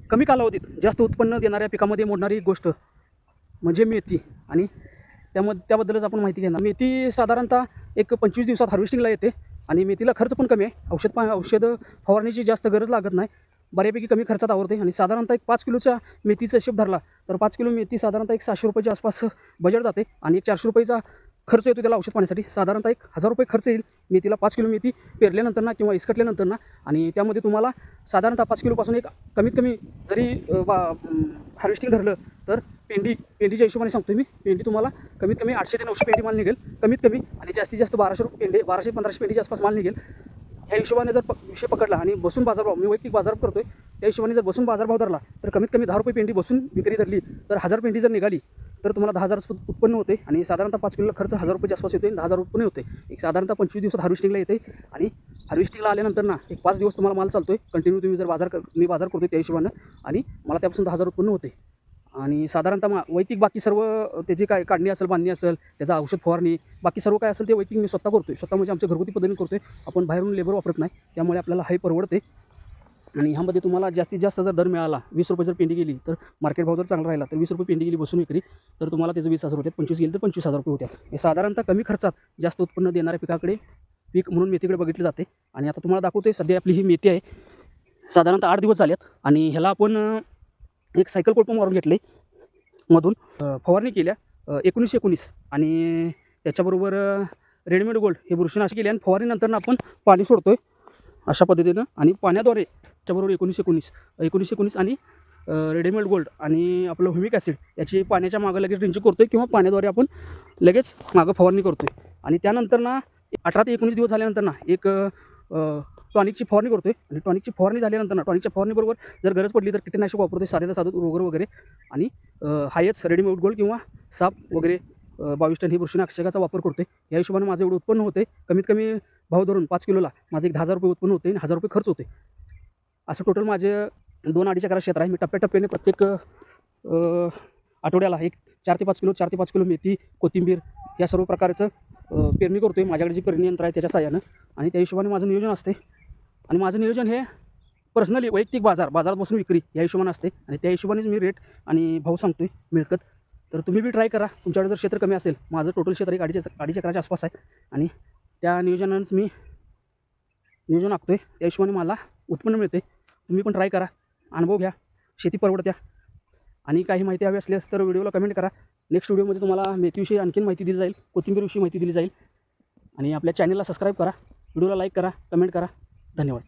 कमी कालावधीत जास्त उत्पन्न देणाऱ्या पिकामध्ये मोडणारी गोष्ट म्हणजे मेथी. आणि त्याबद्दलच आपण माहिती घेणार. मेथी साधारणतः एक 25 दिवसात हार्वेस्टिंगला येते आणि मेथीला खर्च पण कमी आहे. औषध फवारणीची जास्त गरज लागत नाही. बऱ्यापैकी कमी खर्चात आवरते. आणि साधारणतः एक 5 किलोच्या मेथीचा हिशोब धरला तर 5 किलो मेथी साधारणतः एक 600 रुपयाच्या आसपास बजेट जाते. आणि एक 400 रुपयाचा खर्च येतो त्याला औषध पाण्यासाठी. साधारणतः 1000 रुपये खर्च येईल मेथीला 5 किलो मेथी पेरल्यानंतर ना किंवा इसकटल्यानंतर ना. आणि त्यामध्ये तुम्हाला साधारणतः 5 किलोपासून एक कमीत कमी जरी हार्वेस्टिंग धरलं तर पेंडीच्या हिशोबाने सांगतो मी, पेंडी तुम्हाला कमीत कमी 800 ते 900 पेंडी माल निघेल कमीत कमी. आणि जास्तीत जास्त 1200-1500 पेंडीच्या आसपास माल निघेल. ह्या हिशोबाने जर विषय पकडला आणि बसून बाजारभाव, मी वैयक्तिक बाजारभाव करतोय त्या हिशोबाने जर बसून बाजारभाव धरला तर कमीत कमी 10 रुपये पेंडी बसून विक्री धरली तर 1000 पेंडी जर निघाली तर तुम्हाला 10,000 उत्पन्न होते. आणि साधारणतः 5 किलोला खर्च 1000 रुपयाच्या आसपास येतो. 10,000 उत्पन्न होते. एक साधारणतः 25 दिवसात हार्वेस्टिंगला येते. आणि हार्वेस्टिंगला आल्यानंतर ना एक 5 दिवस तुम्हाला माल चालतोय कंटिन्यू. तुम्ही जर मी बाजार करतोय त्या हिशोबानं आणि मला त्यापासून 10,000 उत्पन्न होते. आणि साधारणतः वैयक्तिक बाकी सर्व त्याची काय काढणी असेल, बांधणी असेल, त्याचा औषध फवारणी, बाकी सर्व काय असेल ते वैयक्तिक मी स्वतः करतोय. स्वतः म्हणजे आमच्या घरगुती पद्धतीने करतोय. आपण बाहेरून लेबर वापरत नाही. त्यामुळे आपल्याला हे परवडते. आणि ह्यामध्ये तुम्हाला जास्तीत जास्त जर दर मिळाला 20 रुपये जर पेंडी गेली तर मार्केट भाव जर चांगला राहिला तर 20 रुपये पेंडी गेली बसून विक्री तर तुम्हाला त्याचं 20,000 होतात. 25 गेली तर 25,000 रुपये होत्या. हे साधारणतः कमी खर्चात जास्त उत्पन्न देणाऱ्या पिकाकडे पीक म्हणून मेथीकडे बघितले जाते. आणि आता तुम्हाला दाखवतोय सध्या आपली ही मेथी आहे. साधारणतः 8 दिवस झालेत. आणि ह्याला आपण एक सायकल कोट पण मारून घेतले मधून. फवारणी केल्या 1919. आणि त्याच्याबरोबर रेडीमेड गोल्ड हे बुरशीनाशक केले. आणि फवारणीनंतर आपण पाणी सोडतोय अशा पद्धतीनं. आणि पाण्याद्वारे त्याच्याबरोबर 1919 आणि रेडीमेड गोल्ड आणि आपलं ह्युमिक ॲसिड याची पाण्याच्या मागं लगेच ड्रिंचिंग करतोय किंवा पाण्याद्वारे आपण लगेच मागं फवारणी करतोय. आणि त्यानंतर ना 18 ते 19 दिवस झाल्यानंतर ना एक टॉनिकची फवारणी करतोय. आणि टॉनिकची फवारणी झाल्यानंतर ना टॉनिकच्या फवारणीबरोबर जर गरज पडली तर कीटकनाशक वापरतोय साध्याचं साधं रोगर वगैरे. आणि हायच रेडीमेड गोल्ड किंवा साप वगैरे 22 टन ही बुरशीनाशकाचा वापर करतोय. या हिशोबाने माझं एवढं उत्पन्न होते. कमीत कमी भाव धरून 5 किलोला माझं एक 10,000 रुपये उत्पन्न होते आणि 1000 रुपये खर्च होते. असं टोटल माझे 2-2.5 एकर क्षेत्र आहे. मी टप्प्याटप्प्याने प्रत्येक आठवड्याला एक 4 ते 5 किलो मेथी, कोथिंबीर या सर्व प्रकारचं पेरणी करतोय. माझ्याकडे जी पेरणी यंत्र आहे त्याच्या साहाय्यानं. आणि त्या हिशोबाने माझं नियोजन असते. आणि माझं नियोजन हे पर्सनली वैयक्तिक बाजारात बसून विक्री या हिशोबाने असते. आणि त्या हिशोबानेच मी रेट आणि भाव सांगतोय मिळकत. तर तुम्ही बी ट्राय करा. तुमच्याकडे जर क्षेत्र कमी असेल, माझं टोटल क्षेत्र एक 2.5 एकराच्या आसपास आहे. आणि त्या नियोजनानंच मी नियोजन आखतोय. त्या हिशोबाने मला उत्पन्न मिळते. तुम्ही पण ट्राय करा, अनुभव घ्या. शेती परवडत्या. आणि काही माहिती हवी असल्यास तर व्हिडिओला कमेंट करा. नेक्स्ट व्हिडिओमध्ये तुम्हाला मेथीविषयी आणखीन माहिती दिली जाईल, कोथिंबीरविषयी माहिती दिली जाईल. आणि आपल्या चॅनलला सबस्क्राईब करा, व्हिडिओला लाईक करा, कमेंट करा. धन्यवाद.